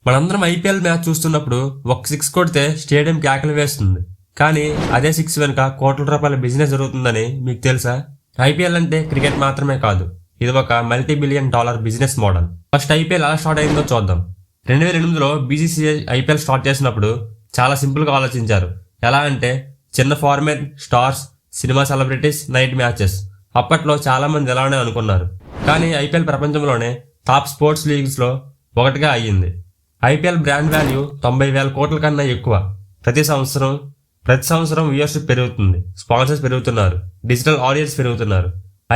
మనందరం IPL match చూస్తున్నప్పుడు ఒక సిక్స్ కొడితే స్టేడియం కేకలు వేస్తుంది. కానీ అదే సిక్స్ వెనుక కోట్ల రూపాయల బిజినెస్ జరుగుతుందని మీకు తెలుసా? ఐపీఎల్ అంటే క్రికెట్ మాత్రమే కాదు, ఇది ఒక $multi-billion business model. First IPL ఎలా స్టార్ట్ అయిందో చూద్దాం. 2008లో బీసీసీఐ ఐపీఎల్ స్టార్ట్ చేసినప్పుడు చాలా సింపుల్గా ఆలోచించారు. ఎలా అంటే చిన్న format, stars, cinema celebrities, night matches. అప్పట్లో చాలా మంది ఎలానే అనుకున్నారు. కానీ ఐపీఎల్ ప్రపంచంలోనే టాప్ స్పోర్ట్స్ లీగ్స్లో ఒకటిగా అయ్యింది. ఐపీఎల్ బ్రాండ్ వాల్యూ 90,000 కోట్ల కన్నా ఎక్కువ. ప్రతి సంవత్సరం వ్యూయర్షిప్ పెరుగుతుంది, స్పాన్సర్స్ పెరుగుతున్నారు, డిజిటల్ ఆడియన్స్ పెరుగుతున్నారు.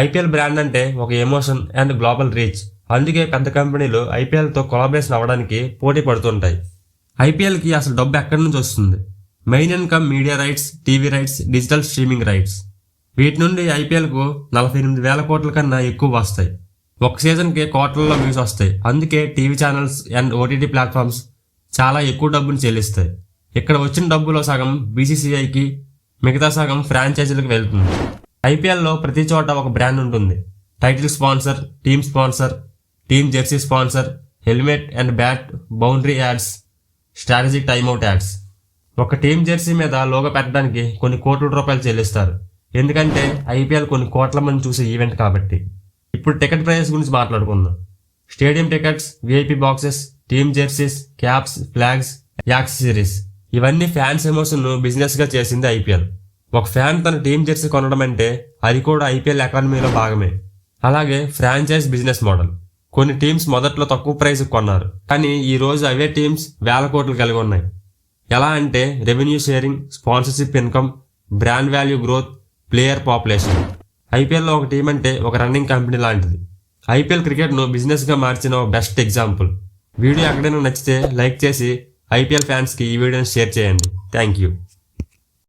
ఐపీఎల్ బ్రాండ్ అంటే ఒక ఎమోషన్ అండ్ గ్లోబల్ రీచ్. అందుకే పెద్ద కంపెనీలు ఐపీఎల్తో కొలాబరేషన్ అవ్వడానికి పోటీ పడుతుంటాయి. ఐపీఎల్కి అసలు డబ్బు ఎక్కడి నుంచి వస్తుంది? Main income media rights, TV rights, digital streaming rights. వీటి నుండి ఐపీఎల్కు 48,000 కోట్ల కన్నా ఎక్కువ వస్తాయి. ఒక సీజన్కి కోట్లలో వ్యూస్ వస్తాయి. అందుకే TV channels and OTT platforms చాలా ఎక్కువ డబ్బును చెల్లిస్తాయి. ఇక్కడ వచ్చిన డబ్బులో సగం బీసీసీఐకి, మిగతా సగం ఫ్రాంచైజీలకు వెళ్తుంది. ఐపీఎల్లో ప్రతి చోట ఒక బ్రాండ్ ఉంటుంది. Title sponsor, team Jersey sponsor, helmet and bat, boundary ads, strategic timeout ads. ఒక టీమ్ జెర్సీ మీద లోగో పెట్టడానికి కొన్ని కోట్ల రూపాయలు చెల్లిస్తారు. ఎందుకంటే ఐపీఎల్ కొన్ని కోట్ల మంది చూసే ఈవెంట్ కాబట్టి. ఇప్పుడు టికెట్ ప్రైజెస్ గురించి మాట్లాడుకుందాం. Stadium tickets, VIP boxes, team jerseys, caps, flags, accessories, ఇవన్నీ ఫ్యాన్స్ ఎమోషన్ను బిజినెస్గా చేసింది ఐపీఎల్. ఒక ఫ్యాన్ తన టీమ్ జెర్సీ కొనడం అంటే అది కూడా ఐపీఎల్ ఎకానమీలో భాగమే. అలాగే ఫ్రాంచైజ్ బిజినెస్ మోడల్. కొన్ని టీమ్స్ మొదట్లో తక్కువ ప్రైజ్కి కొన్నారు, కానీ ఈ రోజు అవే టీమ్స్ వేల కోట్లు కలిగి ఉన్నాయి. ఎలా అంటే revenue sharing, sponsorship income, brand value growth, player population. ఐపీఎల్లో ఒక టీం అంటే ఒక రన్నింగ్ కంపెనీ లాంటిది. ఐపీఎల్ క్రికెట్ను బిజినెస్గా మార్చిన బెస్ట్ ఎగ్జాంపుల్. వీడియో ఎక్కడైనా నచ్చితే లైక్ చేసి ఐపీఎల్ ఫ్యాన్స్కి ఈ వీడియోని షేర్ చేయండి. Thank you.